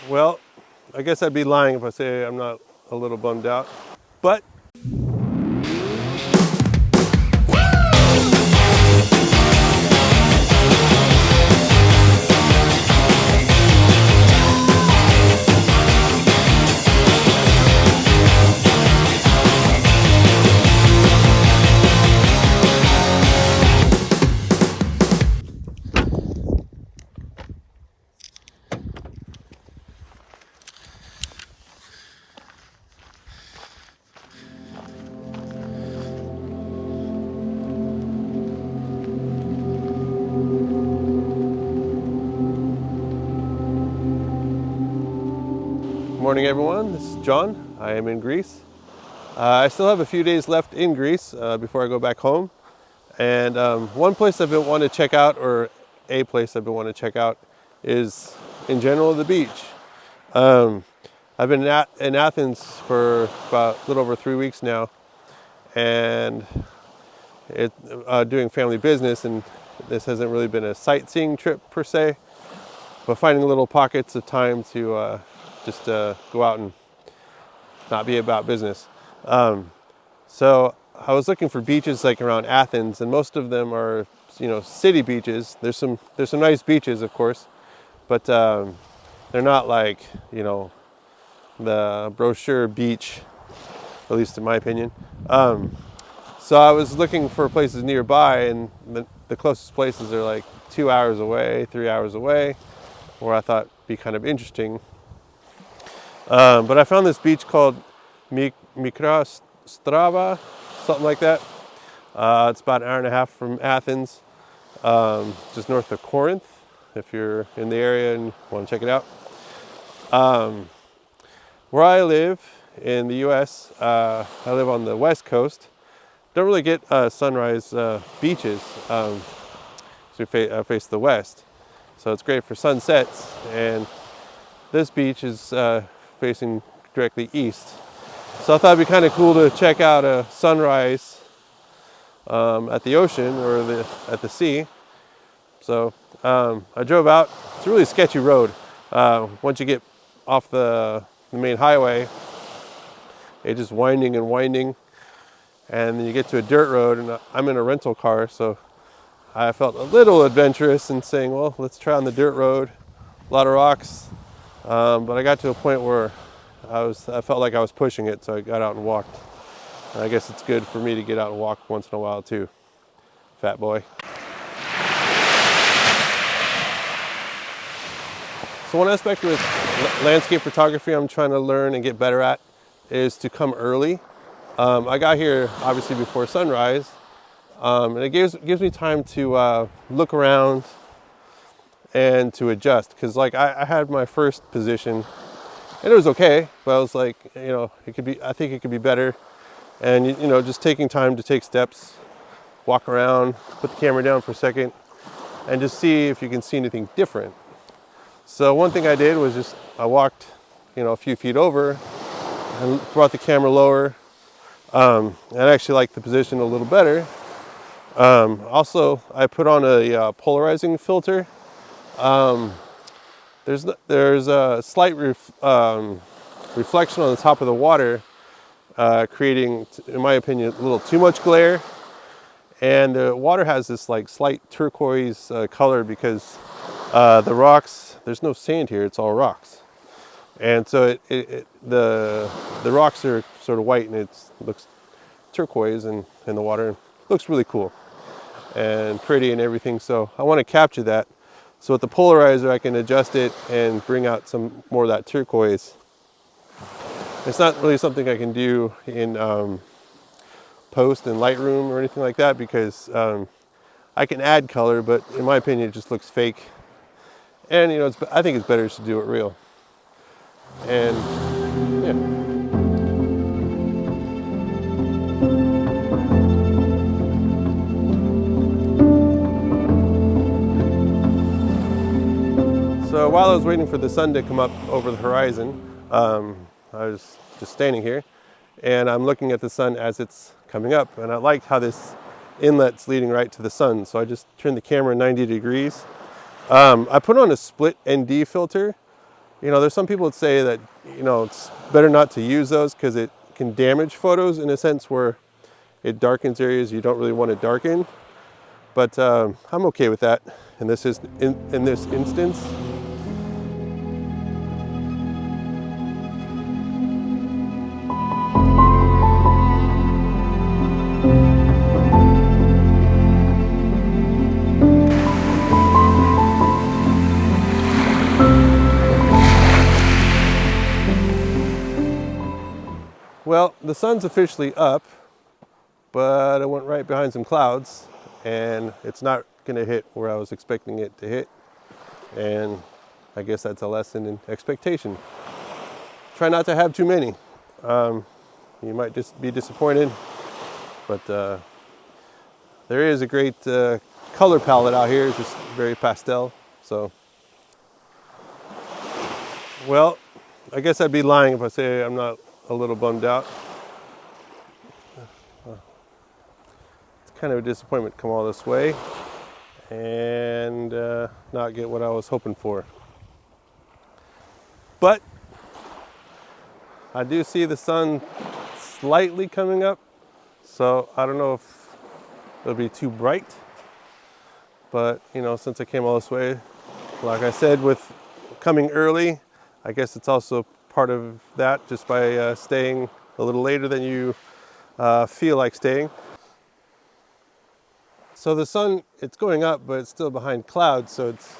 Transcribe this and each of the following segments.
Well, I guess I'd be lying if I say I'm not a little bummed out. But morning everyone, this is John. I am in Greece. I still have a few days left in Greece before I go back home. And one place I've been wanting to check out, or a place I've been wanting to check out, is in general the beach. I've been in Athens for about a little over 3 weeks now, and doing family business, and this hasn't really been a sightseeing trip per se, but finding little pockets of time to just go out and not be about business. So I was looking for beaches like around Athens, and most of them are, city beaches. There's some nice beaches, of course, but they're not like, the brochure beach, at least in my opinion. So I was looking for places nearby, and the closest places are like 2 hours away, 3 hours away, where I thought would be kind of interesting. But I found this beach called 𝗵𝒂𝒓, something like that. It's about an hour and a half from Athens, just north of Corinth, if you're in the area and want to check it out. Where I live in the US, I live on the West Coast. Don't really get sunrise beaches, so we face the west. So it's great for sunsets, and this beach is facing directly east. So I thought it'd be kind of cool to check out a sunrise at the ocean or at the sea. So I drove out. It's a really sketchy road. Once you get off the main highway, it's just winding and winding, and then you get to a dirt road, and I'm in a rental car, so I felt a little adventurous in saying, well, let's try on the dirt road. A lot of rocks, but I got to a point where I felt like I was pushing it, so I got out and walked. And I guess it's good for me to get out and walk once in a while too, fat boy. So one aspect with landscape photography I'm trying to learn and get better at is to come early. I got here obviously before sunrise, and it gives me time to look around and to adjust, because like I had my first position and it was okay, but I was like, I think it could be better. And just taking time to take steps, walk around, put the camera down for a second, and just see if you can see anything different. So one thing I did was I walked a few feet over and brought the camera lower. And I actually liked the position a little better. Also, I put on a polarizing filter. There's a slight reflection on the top of the water, creating, in my opinion, a little too much glare. And the water has this like slight turquoise color because the rocks, there's no sand here, it's all rocks. And so the rocks are sort of white, and it looks turquoise in the water. It looks really cool and pretty and everything. So I want to capture that. So with the polarizer, I can adjust it and bring out some more of that turquoise. It's not really something I can do in post and Lightroom or anything like that, because I can add color, but in my opinion, it just looks fake. And I think it's better to do it real. And yeah. So while I was waiting for the sun to come up over the horizon, I was just standing here, and I'm looking at the sun as it's coming up, and I like how this inlet's leading right to the sun, so I just turned the camera 90 degrees. I put on a split ND filter, You know, there's some people that say that, you know, it's better not to use those because it can damage photos in a sense where it darkens areas you don't really want to darken. But I'm okay with that in this instance. Well, the sun's officially up, but I went right behind some clouds and it's not going to hit where I was expecting it to hit. And I guess that's a lesson in expectation. Try not to have too many. You might just be disappointed, but there is a great color palette out here. It's just very pastel. So, well, I guess I'd be lying if I say I'm not a little bummed out. It's kind of a disappointment to come all this way and not get what I was hoping for. But I do see the sun slightly coming up, so I don't know if it'll be too bright. But, you know, since I came all this way, like I said, with coming early, I guess it's also part of that, just by staying a little later than you feel like staying. So the sun, it's going up, but it's still behind clouds, so it's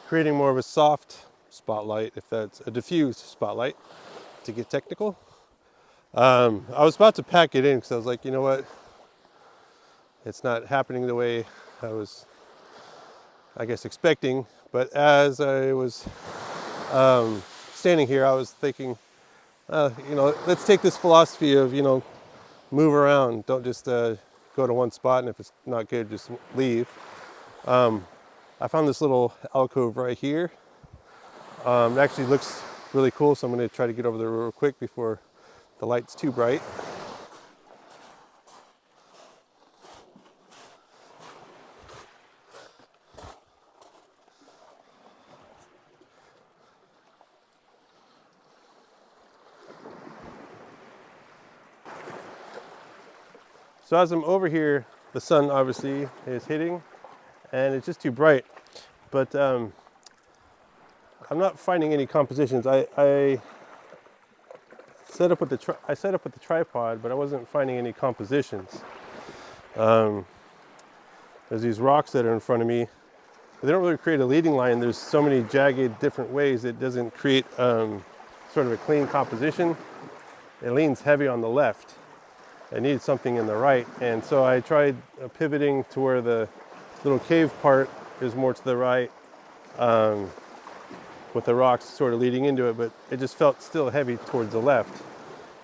creating more of a soft spotlight, if that's a diffused spotlight, to get technical. I was about to pack it in because I was like, you know what, it's not happening the way I was, I guess, expecting. But as I was standing here, I was thinking, you know, let's take this philosophy of, you know, move around. Don't just go to one spot, and if it's not good, just leave. I found this little alcove right here. It actually looks really cool, so I'm going to try to get over there real quick before the light's too bright. So as I'm over here, the sun obviously is hitting and it's just too bright. But I'm not finding any compositions. I set up with the tripod, but I wasn't finding any compositions. There's these rocks that are in front of me. They don't really create a leading line. There's so many jagged different ways it doesn't create sort of a clean composition. It leans heavy on the left. I need something in the right, and so I tried pivoting to where the little cave part is more to the right, with the rocks sort of leading into it, but it just felt still heavy towards the left.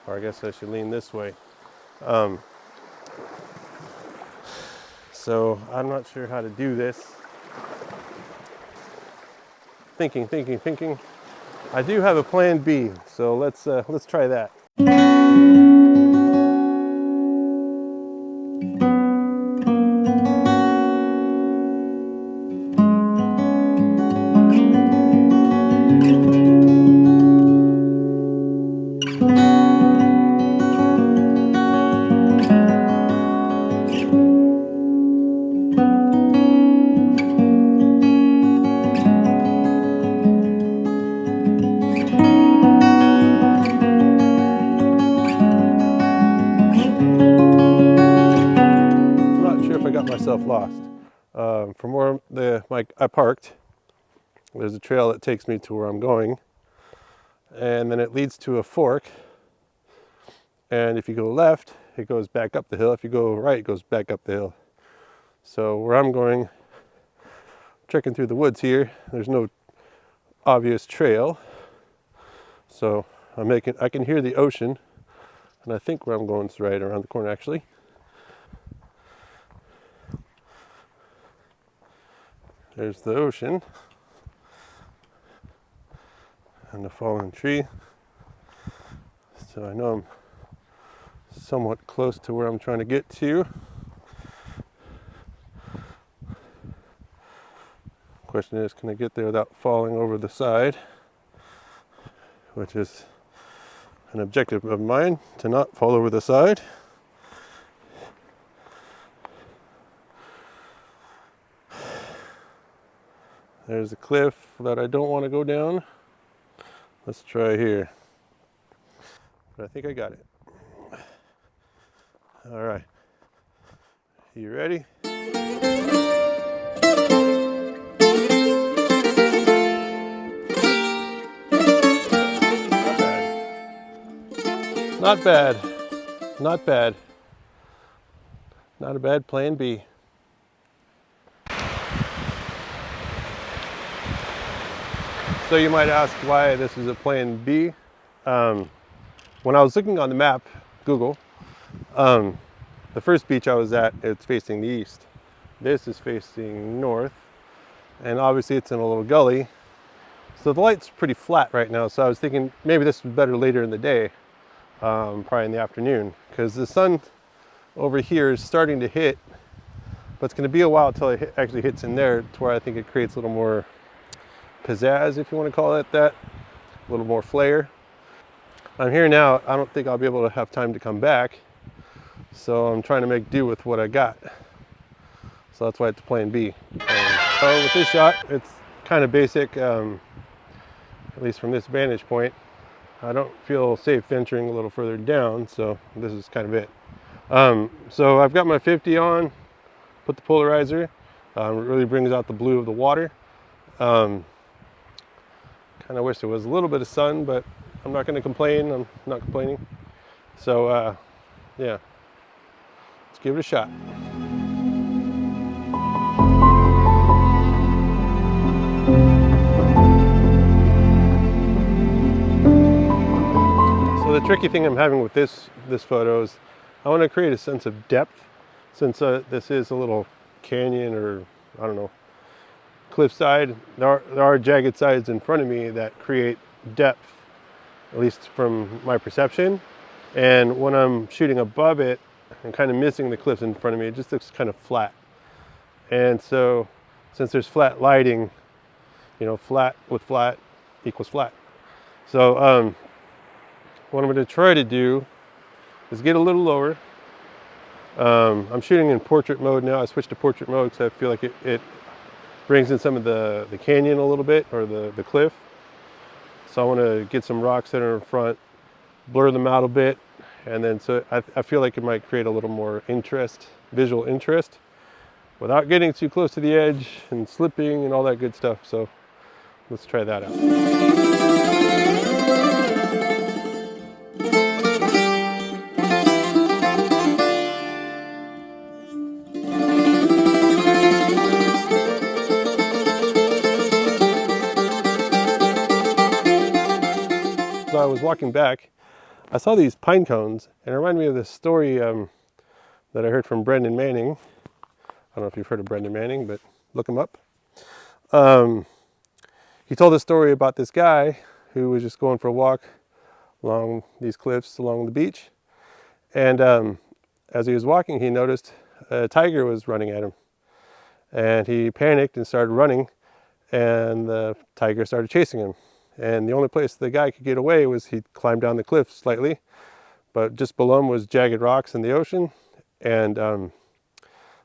Or I guess I should lean this way. So I'm not sure how to do this. Thinking. I do have a plan B, so let's try that. Lost. From where I parked, there's a trail that takes me to where I'm going, and then it leads to a fork, and if you go left it goes back up the hill, if you go right it goes back up the hill. So where I'm going, trekking through the woods here, there's no obvious trail, so I can hear the ocean, and I think where I'm going is right around the corner actually. There's the ocean and the fallen tree. So I know I'm somewhat close to where I'm trying to get to. Question is, can I get there without falling over the side? which is an objective of mine, to not fall over the side. There's a cliff that I don't want to go down. Let's try here. But I think I got it. All right. You ready? Not bad. Not bad. Not a bad plan B. So you might ask why this is a plan B. When I was looking on the map, Google, the first beach I was at, it's facing the east. This is facing north, and obviously it's in a little gully. So the light's pretty flat right now, so I was thinking maybe this was better later in the day, probably in the afternoon, because the sun over here is starting to hit, but it's going to be a while until it actually hits in there, to where I think it creates a little more pizzazz, if you want to call it that, a little more flair. I'm here now. I don't think I'll be able to have time to come back, so I'm trying to make do with what I got. So that's why it's plan B. So with this shot, it's kind of basic, at least from this vantage point. I don't feel safe venturing a little further down, so this is kind of it. So I've got my 50 on, put the polarizer. It really brings out the blue of the water. Kind of wish there was a little bit of sun, but I'm not going to complain. I'm not complaining. So yeah, let's give it a shot. So the tricky thing I'm having with this photo is I want to create a sense of depth, since this is a little canyon, or I don't know, cliffside. There are jagged sides in front of me that create depth, at least from my perception. And when I'm shooting above it and kind of missing the cliffs in front of me, it just looks kind of flat. And so since there's flat lighting, you know, flat with flat equals flat. So what I'm going to try to do is get a little lower. I'm shooting in portrait mode now. I switched to portrait mode because I feel like it brings in some of the canyon a little bit, or the cliff. So I want to get some rocks that are in front, blur them out a bit, and then so I feel like it might create a little more interest, visual interest, without getting too close to the edge and slipping and all that good stuff. So let's try that out. So I was walking back, I saw these pine cones, and it reminded me of this story that I heard from Brendan Manning. I don't know if you've heard of Brendan Manning, but look him up. He told a story about this guy who was just going for a walk along these cliffs along the beach. And as he was walking, he noticed a tiger was running at him. And he panicked and started running, and the tiger started chasing him. And the only place the guy could get away was he climbed down the cliff slightly, but just below him was jagged rocks in the ocean, and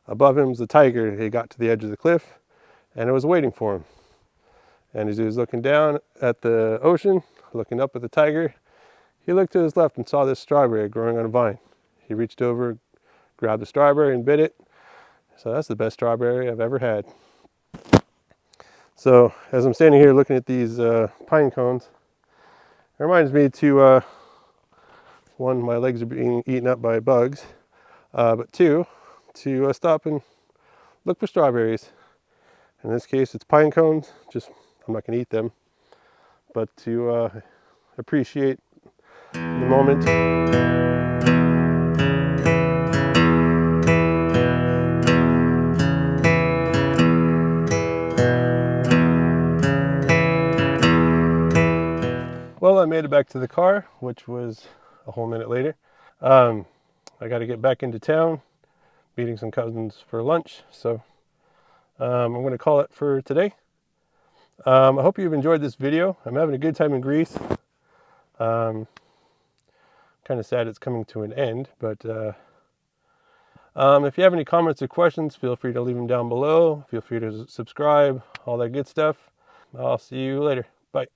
above him was the tiger. He got to the edge of the cliff, and it was waiting for him. And as he was looking down at the ocean, looking up at the tiger, he looked to his left and saw this strawberry growing on a vine. He reached over, grabbed the strawberry and bit it. So that's the best strawberry I've ever had. So as I'm standing here looking at these pine cones, it reminds me to, one, my legs are being eaten up by bugs, but two, to stop and look for strawberries. In this case, it's pine cones. Just, I'm not going to eat them, but to appreciate the moment. Well, I made it back to the car, which was a whole minute later. I got to get back into town, meeting some cousins for lunch. So I'm going to call it for today. I hope you've enjoyed this video. I'm having a good time in Greece. Kind of sad it's coming to an end, but if you have any comments or questions, feel free to leave them down below. Feel free to subscribe, all that good stuff. I'll see you later. Bye.